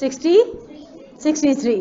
63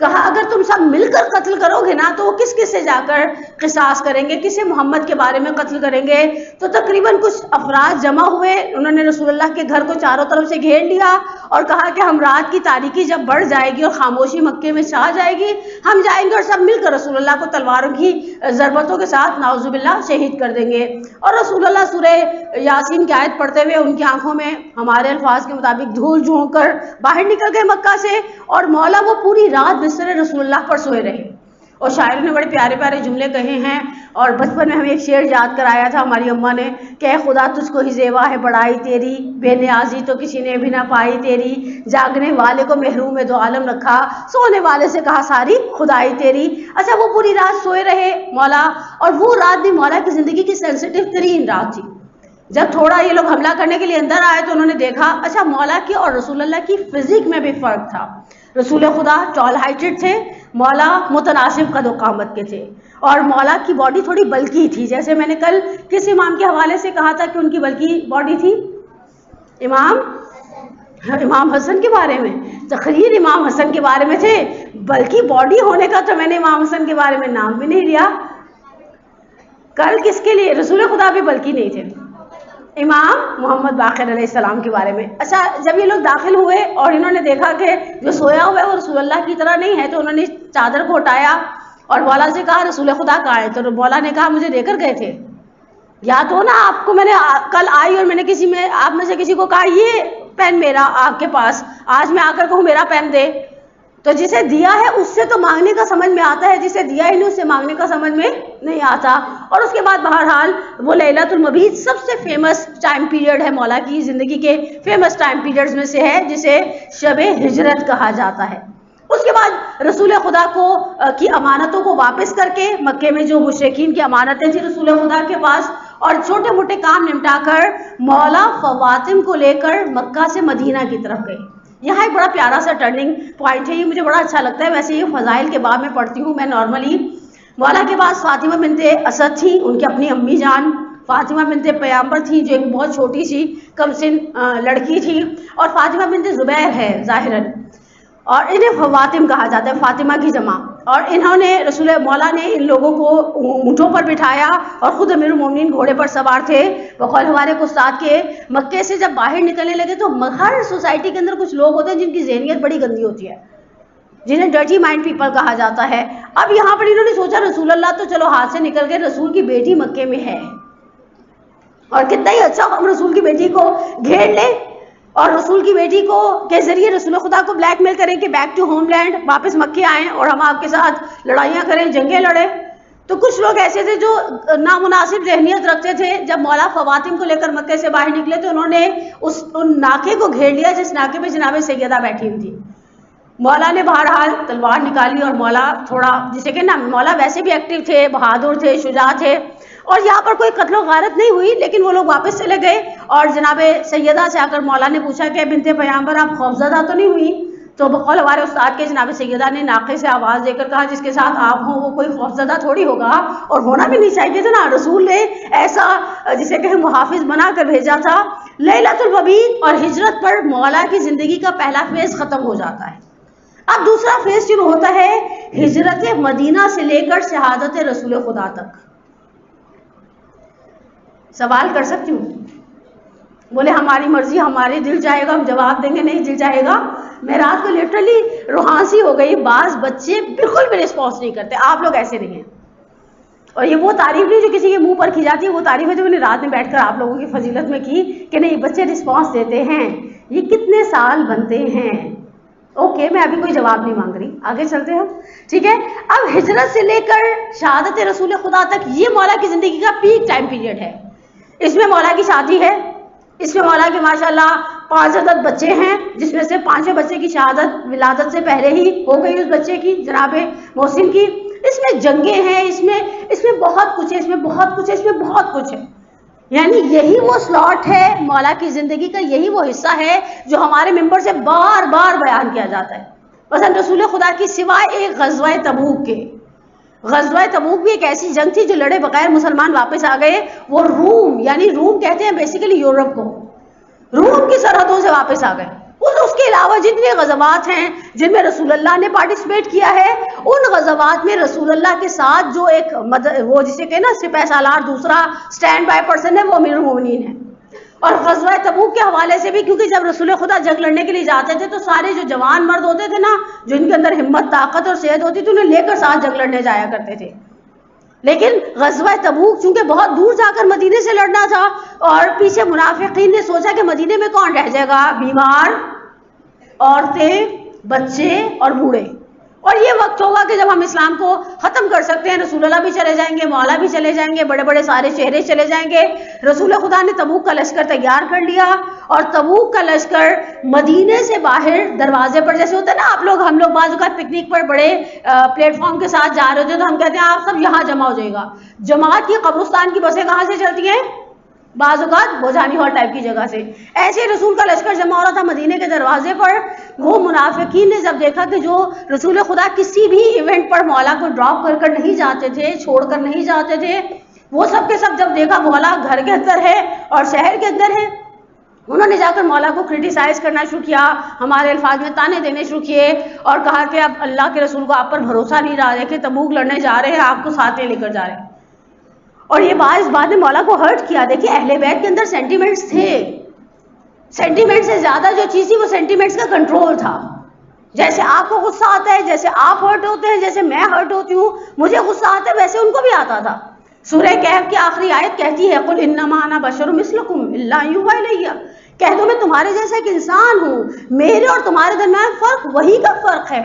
کہا اگر تم سب مل کر قتل کرو گے نا تو وہ کس کس سے جا کر قصاص کریں گے, کسے محمد کے بارے میں قتل کریں گے. تو تقریباً کچھ افراد جمع ہوئے, انہوں نے رسول اللہ کے گھر کو چاروں طرف سے گھیر لیا اور کہا کہ ہم رات کی تاریکی جب بڑھ جائے گی اور خاموشی مکے میں چھا جائے گی, ہم جائیں گے اور سب مل کر رسول اللہ کو تلواروں کی ضربتوں کے ساتھ نعوذ باللہ شہید کر دیں گے. اور رسول اللہ سورہ یاسین کی آیت پڑھتے ہوئے ان کی آنکھوں میں ہمارے الفاظ کے مطابق دھول جھونک کر باہر نکل گئے مکہ سے, اور مولا وہ پوری رات بستر رسول اللہ پر سوئے رہے. اور شاعر نے بڑے پیارے پیارے جملے کہے ہیں, اور بچپن میں ہمیں ایک شعر یاد کرایا تھا ہماری اماں نے کہ اے خدا تجھ کو ہی زیوا ہے بڑائی تیری, بے نیازی تو کسی نے بھی نہ پائی تیری, جاگنے والے کو محروم دو عالم رکھا, سونے والے سے کہا ساری خدائی تیری. اچھا وہ پوری رات سوئے رہے مولا, اور وہ رات بھی مولا کی زندگی کی سینسیٹیو ترین رات تھی. جب تھوڑا یہ لوگ حملہ کرنے کے لیے اندر آئے تو انہوں نے دیکھا اچھا مولا کی اور رسول اللہ کی فزک میں بھی فرق تھا. رسول خدا ٹال ہائٹڈ تھے, مولا متناسب قد و قامت کے تھے, اور مولا کی باڈی تھوڑی بلکی تھی. جیسے میں نے کل کس امام کے حوالے سے کہا تھا کہ ان کی بلکی باڈی تھی, امام حسن کے بارے میں تقریر امام حسن کے بارے میں تھے. بلکی باڈی ہونے کا تو میں نے امام حسن کے بارے میں نام بھی نہیں لیا. کل کس کے لیے رسول خدا بھی بلکی نہیں تھے, امام محمد باقر علیہ السلام کے بارے میں. اچھا جب یہ لوگ داخل ہوئے اور انہوں نے دیکھا کہ جو سویا ہوا ہے وہ رسول اللہ کی طرح نہیں ہے, تو انہوں نے چادر کو اٹھایا اور مولا سے کہا رسول خدا کہاں ہے. تو مولا نے کہا مجھے دے کر گئے تھے, یاد ہو نا آپ کو, میں نے کل آئی اور میں نے آپ میں سے کسی کو کہا یہ پین میرا آپ کے پاس, آج میں آ کر کہوں میرا پین دے. تو جسے دیا ہے اس سے تو مانگنے کا سمجھ میں آتا ہے, جسے دیا ہی نہیں اس سے مانگنے کا سمجھ میں نہیں آتا. اور اس کے بعد بہرحال وہ لیلۃ المبیت سب سے فیمس ٹائم پیریڈ ہے مولا کی زندگی کے فیمس ٹائم پیریڈز میں سے ہے, جسے شب ہجرت کہا جاتا ہے. اس کے بعد رسول خدا کی امانتوں کو واپس کر کے, مکے میں جو مشرکین کی امانتیں تھیں رسول خدا کے پاس, اور چھوٹے موٹے کام نمٹا کر مولا خواتم کو لے کر مکہ سے مدینہ کی طرف گئے. یہاں ایک بڑا پیارا سا ٹرننگ پوائنٹ ہے, یہ مجھے بڑا اچھا لگتا ہے. ویسے یہ فضائل کے باب میں پڑھتی ہوں میں نارملی. مولا کے پاس فاطمہ بنت اسد تھی, ان کی اپنی امی جان فاطمہ بنت پیامبر تھی جو ایک بہت چھوٹی سی کم سن لڑکی تھی, اور فاطمہ بنت زبیر ہے ظاہراً, اور انہیں خواتم کہا جاتا ہے, فاطمہ کی جمع. اور انہوں نے رسول مولا نے ان لوگوں کو اونٹوں پر بٹھایا اور خود امیر المومنین گھوڑے پر سوار تھے. بقول ہمارے استاد کے مکے سے جب باہر نکلنے لگے تو ہر سوسائٹی کے اندر کچھ لوگ ہوتے ہیں جن کی ذہنیت بڑی گندی ہوتی ہے, جنہیں ڈرٹی مائنڈ پیپل کہا جاتا ہے. اب یہاں پر انہوں نے سوچا رسول اللہ تو چلو ہاتھ سے نکل گئے, رسول کی بیٹی مکے میں ہے, اور کتنا ہی اچھا ہم رسول کی بیٹی کو گھیر لیں اور رسول کی بیٹی کو کے ذریعے رسول خدا کو بلیک میل کریں کہ بیک ٹو ہوم لینڈ واپس مکے آئیں اور ہم آپ کے ساتھ لڑائیاں کریں, جنگیں لڑیں. تو کچھ لوگ ایسے تھے جو نامناسب ذہنیت رکھتے تھے. جب مولا خواتین کو لے کر مکے سے باہر نکلے تو انہوں نے ان ناکے کو گھیر لیا جس ناکے پہ جناب سیدہ بیٹھی ہوئی تھی. مولا نے بہرحال تلوار نکالی اور مولا تھوڑا جسے کہ نا مولا ویسے بھی ایکٹیو تھے, بہادر تھے, شجاع تھے, اور یہاں پر کوئی قتل و غارت نہیں ہوئی. لیکن وہ لوگ واپس چلے گئے اور جناب سیدہ سے آ کر مولا نے پوچھا کہ بنت پیامبر آپ خوفزدہ تو نہیں ہوئی؟ تو بقول ہمارے استاد کے جناب سیدہ نے ناقے سے آواز دے کر کہا جس کے ساتھ آپ ہوں وہ کوئی خوفزدہ تھوڑی ہوگا, اور ہونا بھی نہیں چاہیے تھا نا. رسول نے ایسا جسے کہ محافظ بنا کر بھیجا تھا. لیلۃ المبیت اور ہجرت پر مولا کی زندگی کا پہلا فیز ختم ہو جاتا ہے. اب دوسرا فیز شروع ہوتا ہے ہجرت مدینہ سے لے کر شہادت رسول خدا تک. سوال کر سکتی ہوں؟ بولے ہماری مرضی, ہمارے دل چاہے گا ہم جواب دیں گے, نہیں دل چاہے گا. میں رات کو لٹرلی روحانسی ہو گئی. بعض بچے بالکل بھی رسپانس نہیں کرتے, آپ لوگ ایسے نہیں ہیں. اور یہ وہ تعریف نہیں جو کسی کے منہ پر کی جاتی ہے, وہ تعریف ہے جو میں نے رات میں بیٹھ کر آپ لوگوں کی فضیلت میں کی کہ نہیں بچے رسپانس دیتے ہیں. یہ کتنے سال بنتے ہیں؟ اوکے میں ابھی کوئی جواب نہیں مانگ رہی, آگے چلتے ہیں. ٹھیک ہے, اب ہجرت سے لے کر شہادت رسول خدا تک یہ مولا کی زندگی کا پیک ٹائم پیریڈ ہے. اس میں مولا کی شادی ہے, اس میں مولا کے ماشاءاللہ 5 عدد بچے ہیں, جس میں سے 5 بچے کی شہادت ولادت سے پہلے ہی ہو گئی اس بچے کی, جناب محسن کی. اس میں جنگیں ہیں, اس میں بہت کچھ ہے, اس میں بہت کچھ ہے, اس میں بہت کچھ ہے. یعنی یہی وہ سلاٹ ہے مولا کی زندگی کا, یہی وہ حصہ ہے جو ہمارے ممبر سے بار بار بیان کیا جاتا ہے. مثلا رسول خدا کی سوائے ایک غزوہ تبوک کے, غزوہ تبوک بھی ایک ایسی جنگ تھی جو لڑے بغیر مسلمان واپس آ گئے. وہ روم, یعنی روم کہتے ہیں بیسیکلی یورپ کو, روم کی سرحدوں سے واپس آ گئے. اس کے علاوہ جتنے غزوات ہیں جن میں رسول اللہ نے پارٹیسپیٹ کیا ہے، ان غزوات میں رسول اللہ کے ساتھ جو ایک وہ جسے کہ نا سپہ سالار دوسرا اسٹینڈ بائی پرسن ہے، وہ امیر المومنین ہے۔ اور غزوہ تبوک کے حوالے سے بھی، کیونکہ جب رسول خدا جنگ لڑنے کے لیے جاتے تھے تو سارے جو جوان مرد ہوتے تھے نا، جن کے اندر ہمت، طاقت اور صحت ہوتی تھی، انہیں لے کر ساتھ جنگ لڑنے جایا کرتے تھے۔ لیکن غزوہ تبوک چونکہ بہت دور جا کر مدینے سے لڑنا تھا، اور پیچھے منافقین نے سوچا کہ مدینے میں کون رہ جائے گا، بیمار، عورتیں، بچے اور بوڑھے، اور یہ وقت ہوگا کہ جب ہم اسلام کو ختم کر سکتے ہیں۔ رسول اللہ بھی چلے جائیں گے، مولا بھی چلے جائیں گے، بڑے بڑے سارے چہرے چلے جائیں گے۔ رسول خدا نے تبوک کا لشکر تیار کر لیا، اور تبوک کا لشکر مدینے سے باہر دروازے پر، جیسے ہوتا ہے نا ہم لوگ بعض اوقات پکنک پر بڑے پلیٹ فارم کے ساتھ جا رہے ہوتے ہیں تو ہم کہتے ہیں آپ سب یہاں جمع ہو جائے گا۔ جماعت کی قبرستان کی بسیں کہاں سے چلتی ہیں؟ بعض اوقات بوجھانی ہال ٹائپ کی جگہ سے۔ ایسے رسول کا لشکر جمع ہو رہا تھا مدینے کے دروازے پر۔ وہ منافقین نے جب دیکھا کہ جو رسول خدا کسی بھی ایونٹ پر مولا کو ڈراپ کر کر نہیں جاتے تھے، چھوڑ کر نہیں جاتے تھے، وہ سب کے سب جب دیکھا مولا گھر کے اندر ہے اور شہر کے اندر ہے، انہوں نے جا کر مولا کو کرٹیسائز کرنا شروع کیا، ہمارے الفاظ میں تانے دینے شروع کیے، اور کہا کہ اب اللہ کے رسول کو آپ پر بھروسہ نہیں رہا ہے کہ تبوک لڑنے جا رہے ہیں، آپ کو ساتھ نہیں لے کر جا رہے ہیں۔ اور یہ اس بات نے مولا کو ہرٹ کیا۔ دیکھیے اہل بیت کے اندر سینٹیمنٹس تھے، سینٹیمنٹ سے زیادہ جو چیز تھی وہ سینٹیمنٹس کا کنٹرول تھا۔ جیسے آپ کو غصہ آتا ہے، جیسے آپ ہرٹ ہوتے ہیں، جیسے میں ہرٹ ہوتی ہوں، مجھے غصہ آتا ہے، ویسے ان کو بھی آتا تھا۔ سورہ کہف کی آخری آیت کہتی ہے قل انما انا بشر مثلکم الا یوحی الی، کہہ دو میں تمہارے جیسا ایک انسان ہوں، میرے اور تمہارے درمیان فرق وہی کا فرق ہے۔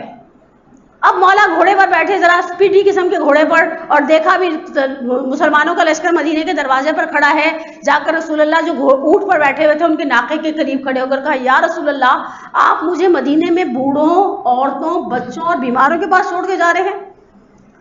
اب مولا گھوڑے پر بیٹھے، ذرا اسپیڈی قسم کے گھوڑے پر، اور دیکھا بھی مسلمانوں کا لشکر مدینے کے دروازے پر کھڑا ہے، جا کر رسول اللہ جو اونٹ پر بیٹھے ہوئے تھے ان کے ناقے کے قریب کھڑے ہو کر کہا یا رسول اللہ، آپ مجھے مدینے میں بوڑھوں، عورتوں، بچوں اور بیماروں کے پاس چھوڑ کے جا رہے ہیں۔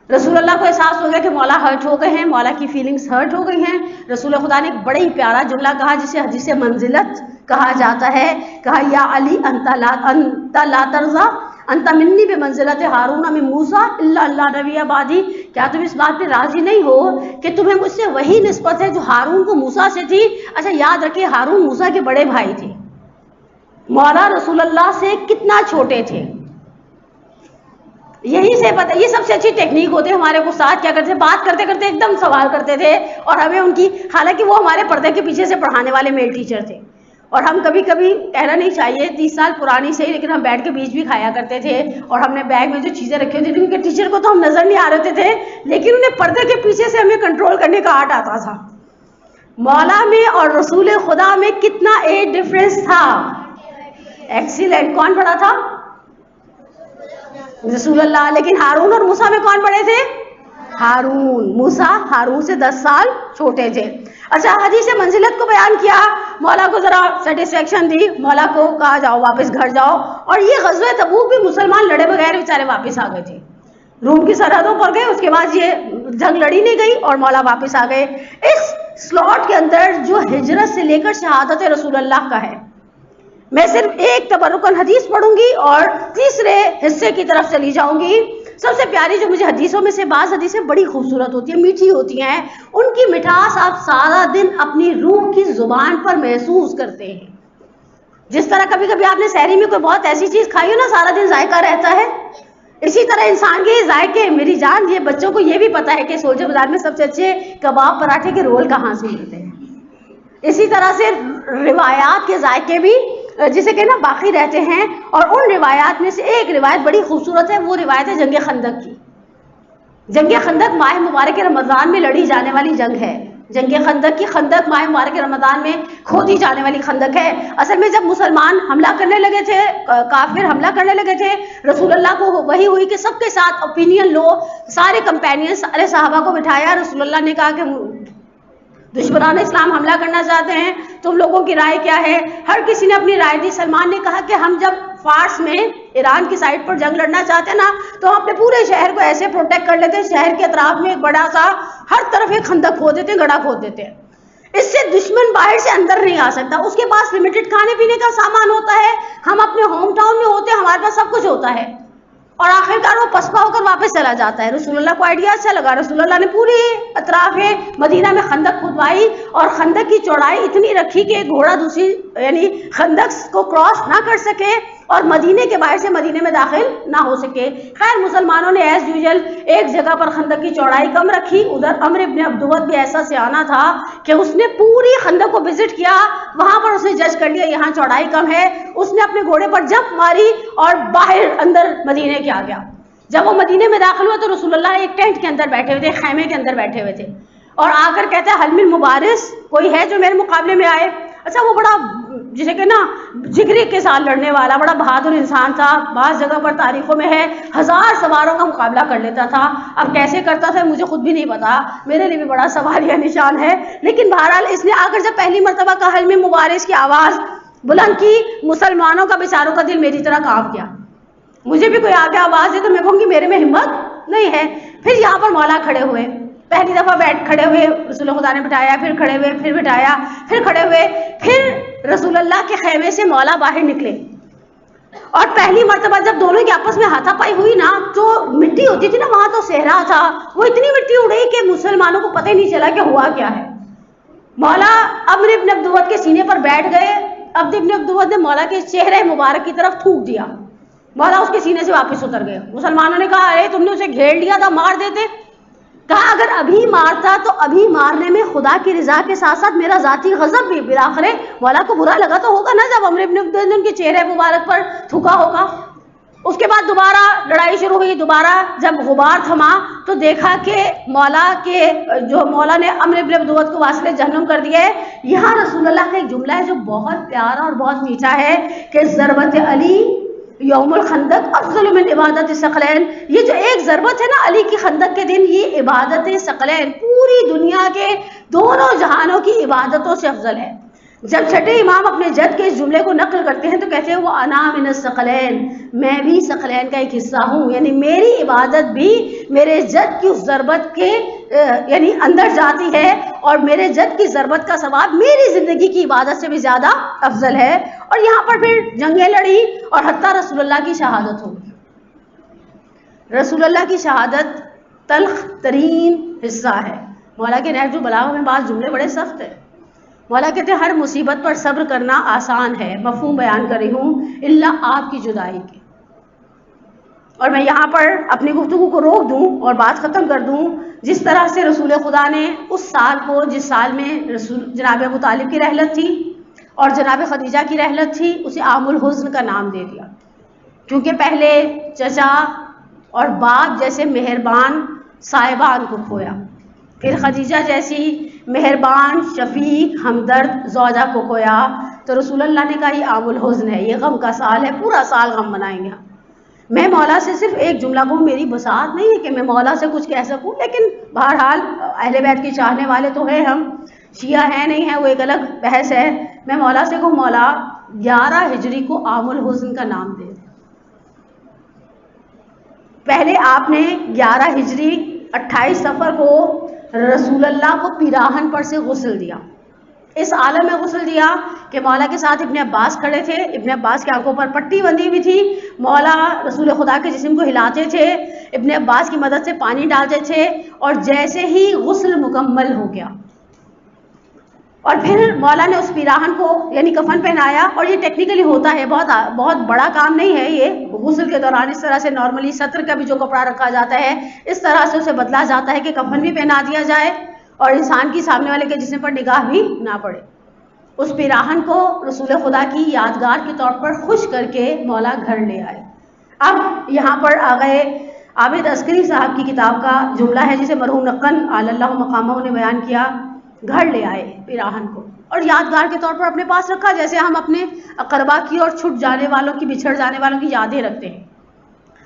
رسول اللہ کو احساس ہو گیا کہ مولا ہرٹ ہو گئے ہیں، مولا کی فیلنگز ہرٹ ہو گئی ہیں۔ رسول خدا نے ایک بڑا ہی پیارا جملہ کہا جسے حدیث منزلت کہا جاتا ہے، کہا یا علی انت لا ترضى انت منی بمنزلت ہارون من موسیٰ الا اللہ نبی بعدی، کیا تم اس بات پہ راضی نہیں ہو کہ تمہیں مجھ سے وہی نسبت ہے جو ہارون کو موسیٰ سے تھی؟ اچھا یاد رکھیں ہارون موسیٰ کے بڑے بھائی تھے، مولا رسول اللہ سے کتنا چھوٹے تھے۔ یہی سے پتہ، یہ سب سے اچھی ٹیکنیک ہوتے ہیں ہمارے استاد کیا کرتے تھے، بات کرتے کرتے ایک دم سوال کرتے تھے، اور ہمیں ان کی، حالانکہ وہ ہمارے پردے کے پیچھے سے پڑھانے والے میل ٹیچر تھے، اور ہم کبھی کبھی کہنا نہیں چاہیے 30 سال پرانی سے ہی، لیکن ہم بیٹھ کے بیچ بھی کھایا کرتے تھے، اور ہم نے بیگ میں جو چیزیں رکھی ہوتی تھیں، کیونکہ ٹیچر کو تو ہم نظر نہیں آ رہے تھے، لیکن انہیں پردے کے پیچھے سے ہمیں کنٹرول کرنے کا آرٹ آتا تھا۔ مولا میں اور رسول خدا میں کتنا ایج ڈفرینس تھا، ایکسیلنٹ۔ کون پڑھا تھا؟ رسول اللہ۔ لیکن ہارون اور موسیٰ میں کون بڑے تھے؟ ہارون۔ موسیٰ ہارون سے 10 سال چھوٹے تھے۔ اچھا حدیث منزلت کو بیان کیا، مولا کو ذرا سیٹسفیکشن دی، مولا کو کہا جاؤ واپس گھر جاؤ، اور یہ غزوہ تبوک بھی مسلمان لڑے بغیر بیچارے واپس آ گئے تھے، روم کی سرحدوں پر گئے، اس کے بعد یہ جنگ لڑی نہیں گئی اور مولا واپس آ گئے۔ اس سلاٹ کے اندر جو ہجرت سے لے کر شہادت رسول اللہ کا ہے، میں صرف ایک تبرکن حدیث پڑھوں گی اور تیسرے حصے کی طرف چلی جاؤں گی۔ سب سے پیاری جو مجھے حدیثوں میں سے، بعض حدیثیں بڑی خوبصورت ہوتی ہیں، میٹھی ہوتی ہیں، ان کی مٹھاس آپ سارا دن اپنی روح کی زبان پر محسوس کرتے ہیں۔ جس طرح کبھی کبھی آپ نے سحری میں کوئی بہت ایسی چیز کھائی ہو نا، سارا دن ذائقہ رہتا ہے، اسی طرح انسان کے ذائقے، میری جان، یہ بچوں کو یہ بھی پتا ہے کہ سولجر بازار میں سب سے اچھے کباب پراٹھے کے رول کہاں سے ملتے ہیں۔ اسی طرح سے روایات کے ذائقے بھی جسے کہنا باقی رہتے ہیں، اور ان روایات میں سے ایک روایت بڑی خوبصورت ہے، وہ روایت ہے جنگ خندق کی۔ جنگ خندق ماہ مبارک رمضان میں لڑی جانے والی جنگ ہے۔ جنگ خندق کی، خندق ماہ مبارک رمضان میں کھودی جانے والی خندق ہے۔ اصل میں جب مسلمان حملہ کرنے لگے تھے، کافر حملہ کرنے لگے تھے، رسول اللہ کو وہی ہوئی کہ سب کے ساتھ اوپینین لو، سارے کمپینین، سارے صحابہ کو بٹھایا، رسول اللہ نے کہا کہ دشمنان اسلام حملہ کرنا چاہتے ہیں، تم لوگوں کی رائے کیا ہے؟ ہر کسی نے اپنی رائے دی۔ سلمان نے کہا کہ ہم جب فارس میں ایران کی سائڈ پر جنگ لڑنا چاہتے ہیں نا، تو ہم اپنے پورے شہر کو ایسے پروٹیکٹ کر لیتے ہیں، شہر کے اطراف میں ایک بڑا سا ہر طرف ایک خندق کھود دیتے ہیں، گڑھا کھود دیتے ہیں، اس سے دشمن باہر سے اندر نہیں آ سکتا۔ اس کے پاس لمیٹڈ کھانے پینے کا سامان ہوتا ہے، ہم اپنے ہوم ٹاؤن میں ہوتے ہیں، ہمارے پاس سب کچھ ہوتا ہے، اور آخرکار وہ پسپا ہو کر واپس چلا جاتا ہے۔ رسول اللہ کو آئیڈیا اچھا لگا، رسول اللہ نے پوری اطراف مدینہ میں خندق کھدوائی اور خندق کی چوڑائی اتنی رکھی کہ گھوڑا دوسری یعنی خندق کو کراس نہ کر سکے اور مدینے کے باہر سے مدینے میں داخل نہ ہو سکے۔ خیر مسلمانوں نے ایز یوزل ایک جگہ پر خندق کی چوڑائی کم رکھی، ادھر عمر ابن عبدود بھی ایسا سیانہ تھا کہ اس نے پوری خندق کو وزٹ کیا، وہاں پر اس نے جج کر لیا یہاں چوڑائی کم ہے، اس نے اپنے گھوڑے پر جمپ ماری اور باہر اندر مدینے کے آ گیا۔ جب وہ مدینے میں داخل ہوا تو رسول اللہ ایک ٹینٹ کے اندر بیٹھے ہوئے تھے، خیمے کے اندر بیٹھے ہوئے تھے، اور آ کر کہتا ہے حل من مبارز، کوئی ہے جو میرے مقابلے میں آئے؟ اچھا وہ بڑا جسے کہ نا جگری کے ساتھ لڑنے والا بڑا بہادر انسان تھا، بعض جگہ پر تاریخوں میں ہے 1000 سواروں کا مقابلہ کر لیتا تھا، اب کیسے کرتا تھا مجھے خود بھی نہیں پتا، میرے لیے بھی بڑا سوالیہ نشان ہے، لیکن بہرحال اس نے آ کر جب پہلی مرتبہ کہا حل من مبارز کی آواز بلند کی، مسلمانوں کا بیچاروں کا دل میری طرح کانپ گیا، مجھے بھی کوئی آگے آواز دے تو میں کہوں گی میرے میں ہمت نہیں ہے۔ پھر یہاں پر مولا کھڑے ہوئے، پہلی دفعہ کھڑے ہوئے رسول خدا نے بٹھایا، پھر کھڑے ہوئے، پھر بٹھایا، پھر کھڑے ہوئے، پھر رسول اللہ کے خیمے سے مولا باہر نکلے، اور پہلی مرتبہ جب دونوں کی آپس میں ہاتھا پائی ہوئی نا تو مٹی ہوتی تھی نا وہاں تو صحرا تھا، وہ اتنی مٹی اڑی کہ مسلمانوں کو پتہ ہی نہیں چلا کہ ہوا کیا ہے۔ مولا عمرو ابن عبدود کے سینے پر بیٹھ گئے، عبد ابن عبدود نے مولا کے چہرے مبارک کی طرف تھوک دیا، مولا اس کے سینے سے واپس اتر گئے۔ مسلمانوں نے کہا ارے تم نے اسے گھیر لیا تھا، مار دیتے، کہا اگر ابھی مارتا تو ابھی مارنے میں خدا کی رضا کے ساتھ ساتھ میرا ذاتی غضب بھی، بالآخر مولا کو برا لگا تو ہوگا نا جب عمرو ابن عبدود نے ان کے چہرے مبارک پر تھوکا ہوگا۔ اس کے بعد دوبارہ لڑائی شروع ہوئی، دوبارہ جب غبار تھما تو دیکھا کہ مولا نے عمرو ابن عبدود کو واصل جہنم کر دیا ہے۔ یہاں رسول اللہ کا ایک جملہ ہے جو بہت پیارا اور بہت میٹھا ہے کہ ضربت علی یوم الخندق افضل من عبادت ثقلین، یہ جو ایک ضربت ہے نا علی کی خندق کے دن، یہ عبادت ثقلین پوری دنیا کے دونوں جہانوں کی عبادتوں سے افضل ہے۔ جب چھٹے امام اپنے جد کے اس جملے کو نقل کرتے ہیں تو کہتے ہیں وہ انا من الثقلین، میں بھی ثقلین کا ایک حصہ ہوں، یعنی میری عبادت بھی میرے جد کی اس ضربت کے یعنی اندر جاتی ہے، اور میرے جد کی ضربت کا ثواب میری زندگی کی عبادت سے بھی زیادہ افضل ہے۔ اور یہاں پر پھر جنگیں لڑی اور حتیٰ رسول اللہ کی شہادت ہو گئی۔ رسول اللہ کی شہادت تلخ ترین حصہ ہے۔ مولا کے نہج البلاغہ میں بعض جملے بڑے سخت ہیں۔ مولا کہتے ہیں ہر مصیبت پر صبر کرنا آسان ہے، مفہوم بیان کر رہی ہوں، الا آپ کی جدائی کے۔ اور میں یہاں پر اپنی گفتگو کو روک دوں اور بات ختم کر دوں، جس طرح سے رسول خدا نے اس سال کو جس سال میں جناب ابو طالب کی رحلت تھی اور جناب خدیجہ کی رحلت تھی اسے عام الحزن کا نام دے دیا، کیونکہ پہلے چچا اور باپ جیسے مہربان صاحبان کو کھویا، پھر خدیجہ جیسی مہربان شفیق ہمدرد زوجہ کو کھویا، تو رسول اللہ نے کہا یہ عام الحزن ہے، یہ غم کا سال ہے، پورا سال غم منائیں گے۔ میں مولا سے صرف ایک جملہ کہوں، میری بساط نہیں ہے کہ میں مولا سے کچھ کہہ سکوں، لیکن بہرحال اہل بیت کے چاہنے والے تو ہیں، ہم شیعہ ہیں نہیں ہیں وہ ایک الگ بحث ہے۔ میں مولا سے کہوں مولا 11 ہجری کو عام الحزن کا نام دے دیں۔ پہلے آپ نے 11 ہجری 28 صفر کو رسول اللہ کو پیراہن پر سے غسل دیا، اس عالم میں غسل دیا کہ مولا کے ساتھ ابن عباس کھڑے تھے، ابن عباس کی آنکھوں پر پٹی بندھی ہوئی تھی، مولا رسول خدا کے جسم کو ہلاتے تھے، ابن عباس کی مدد سے پانی ڈالتے تھے، اور جیسے ہی غسل مکمل ہو گیا اور پھر مولا نے اس پیراہن کو یعنی کفن پہنایا، اور یہ ٹیکنیکلی ہوتا ہے، بہت بڑا کام نہیں ہے یہ، غسل کے دوران اس طرح سے نارملی سطر کا بھی جو کپڑا رکھا جاتا ہے اس طرح سے اسے بدلا جاتا ہے کہ کفن بھی پہنا دیا جائے اور انسان کی سامنے والے کے جسم پر نگاہ بھی نہ پڑے۔ اس پیراہن کو رسول خدا کی یادگار کے طور پر خوش کر کے مولا گھر لے آئے۔ اب یہاں پر آ گئے عابد عسکری صاحب کی کتاب کا جملہ ہے جسے مرحوم نقن علی اللہ مقامہ نے بیان کیا، گھر لے آئے پیراہن کو اور یادگار کے طور پر اپنے پاس رکھا، جیسے ہم اپنے اقربا کی اور چھٹ جانے والوں کی بچھڑ جانے والوں کی یادیں رکھتے ہیں۔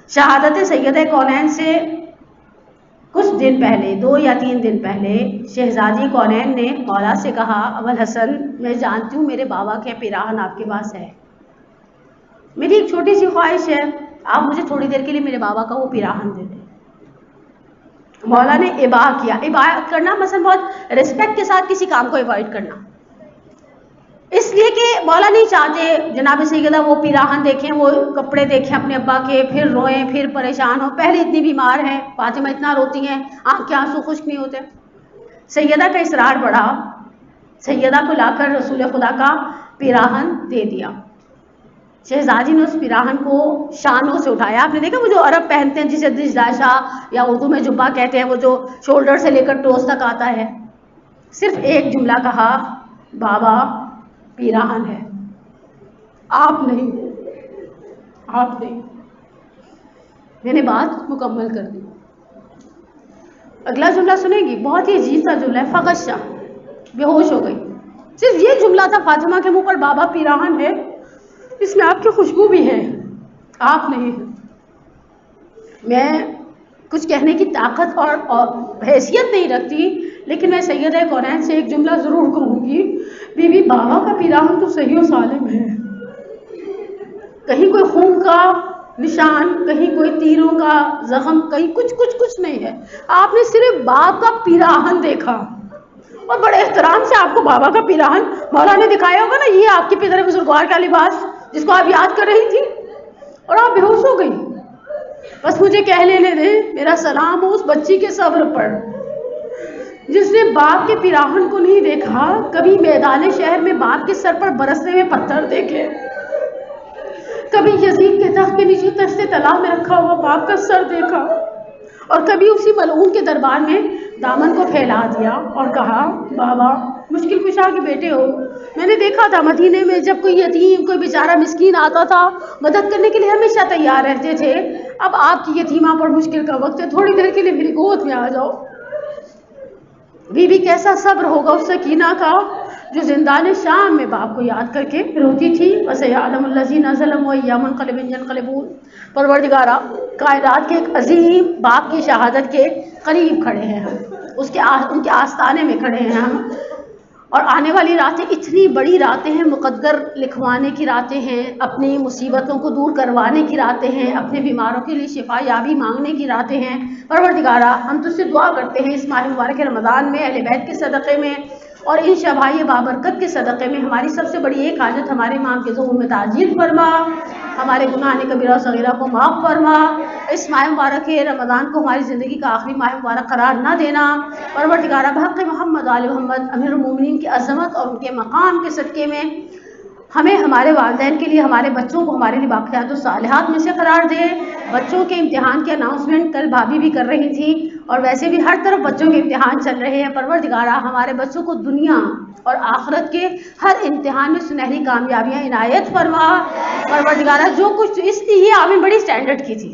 شہادت سید کونین سے کچھ دن پہلے 2 یا 3 دن پہلے شہزادی کونین نے مولا سے کہا ابوالحسن میں جانتی ہوں میرے بابا کے پیراہن آپ کے پاس ہے، میری ایک چھوٹی سی خواہش ہے آپ مجھے تھوڑی دیر کے لیے میرے بابا کا وہ پیراہن دے دیں۔ مولا نے ابا کیا، ابا کرنا مثلا بہت ریسپیکٹ کے ساتھ کسی کام کو ایوائڈ کرنا، اس لیے کہ مولا نہیں چاہتے جناب سیدہ وہ پیراہن دیکھیں، وہ کپڑے دیکھیں اپنے ابا کے، پھر روئیں، پھر پریشان ہو. پہلے اتنی بیمار ہیں، فاطمہ اتنا روتی ہیں، آنکھ کے آنسو خشک نہیں ہوتے. سیدہ کا اصرار بڑھا، سیدہ کو لا کر رسول خدا کا پیراہن دے دیا. شہزادی نے اس پیراہن کو شانوں سے اٹھایا. آپ نے دیکھا وہ جو عرب پہنتے ہیں جسے دشداشا یا اردو میں جبہ کہتے ہیں، وہ جو شولڈر سے لے کر ٹوس تک آتا ہے. صرف ایک جملہ کہا، بابا پیراہن ہے، آپ نہیں، آپ نہیں. میں نے بات مکمل کر دی. اگلا جملہ سنیں گی، بہت ہی عجیب سا جملہ ہے. فغشہ، بے ہوش ہو گئی. صرف یہ جملہ تھا فاطمہ کے منہ پر، بابا پیراہن ہے، اس میں آپ کی خوشبو بھی ہے، آپ نہیں. میں کچھ کہنے کی طاقت اور حیثیت نہیں رکھتی، لیکن میں سیدہ کونین سے ایک جملہ ضرور کہوں گی، بی بی بابا کا پیراہن تو صحیح و سالم ہے، کہیں کوئی خون کا نشان، کہیں کوئی تیروں کا زخم، کہیں کچھ نہیں ہے. آپ نے صرف باپ کا پیراہن دیکھا اور بڑے احترام سے آپ کو بابا کا پیراہن مولا نے دکھایا ہوگا نا، یہ آپ کے پدر بزرگوار کا لباس جس کو آپ یاد کر رہی تھی، اور آپ بے ہوش ہو گئی. بس مجھے کہہ لینے دیں، میرا سلام ہو اس بچی کے صبر پر جس نے باپ کے پیراہن کو نہیں دیکھا، کبھی میدان شہر میں باپ کے سر پر برسنے میں پتھر دیکھے، کبھی یزید کے تخت کے نیچے تشت طلا میں رکھا ہوا باپ کا سر دیکھا، اور کبھی اسی ملعون کے دربار میں دامن کو پھیلا دیا اور کہا، بابا مشکل کشا کے بیٹے ہو. میں نے دیکھا تھا مدینے میں جب کوئی یتیم، کوئی بیچارہ مسکین آتا تھا، مدد کرنے کے لیے ہمیشہ تیار رہتے تھے. اب آپ کی یتیمہ پر مشکل کا وقت ہے، تھوڑی دیر کے لیے میری گود میں آ جاؤ. بی بی کیسا صبر ہوگا اس سکینہ کا جو زندان شام میں باپ کو یاد کر کے روتی تھی. وَسَيَعْلَمُ الَّذِينَ ظَلَمُوا أَيَّ مُنقَلِبٍ يَنقَلِبُونَ. پروردگارہ، کائنات کے ایک عظیم باپ کی شہادت کے قریب کھڑے ہیں ہم، ان کے آستانے میں کھڑے ہیں ہم، اور آنے والی راتیں اتنی بڑی راتیں ہیں، مقدر لکھوانے کی راتیں ہیں، اپنی مصیبتوں کو دور کروانے کی راتیں ہیں، اپنے بیماروں کے لیے شفا یابی مانگنے کی راتیں ہیں. پروردگارہ، ہم تجھ سے دعا کرتے ہیں اس ماہ مبارک رمضان میں اہل بیت کے صدقے میں اور ان شبائے بابرکت کے صدقے میں ہماری سب سے بڑی ایک حاجت، ہمارے امام کے ظہور میں تعجیل فرما، ہمارے گناہ کبیرہ و صغیرہ کو معاف فرما. اس ماہ مبارک رمضان کو ہماری زندگی کا آخری ماہ مبارک قرار نہ دینا. پروردگارہ، بحق محمد آل محمد امیر المومنین کی عظمت اور ان کے مقام کے صدقے میں ہمیں ہمارے والدین کے لیے، ہمارے بچوں کو ہمارے لیے باقیات الصالحات میں سے قرار دے. بچوں کے امتحان کے اناؤنسمنٹ کل بھابھی بھی کر رہی تھی، اور ویسے بھی ہر طرف بچوں کے امتحان چل رہے ہیں. پروردگارہ، ہمارے بچوں کو دنیا اور آخرت کے ہر امتحان میں سنہری کامیابیاں عنایت فرما. پروردگارہ، جو کچھ اس کی یہ آمین بڑی سٹینڈرڈ کی تھی،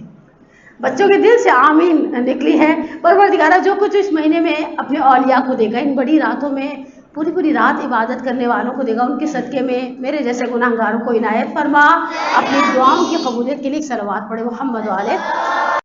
بچوں کے دل سے آمین نکلی ہے. پروردگارہ، جو کچھ اس مہینے میں اپنے اولیاء کو دے گا، ان بڑی راتوں میں پوری رات عبادت کرنے والوں کو دے گا، ان کے صدقے میں میرے جیسے گناہگاروں کو عنایت فرما. اپنی دعاؤں کی قبولیت کے لیے صلوات پڑھے محمد والے.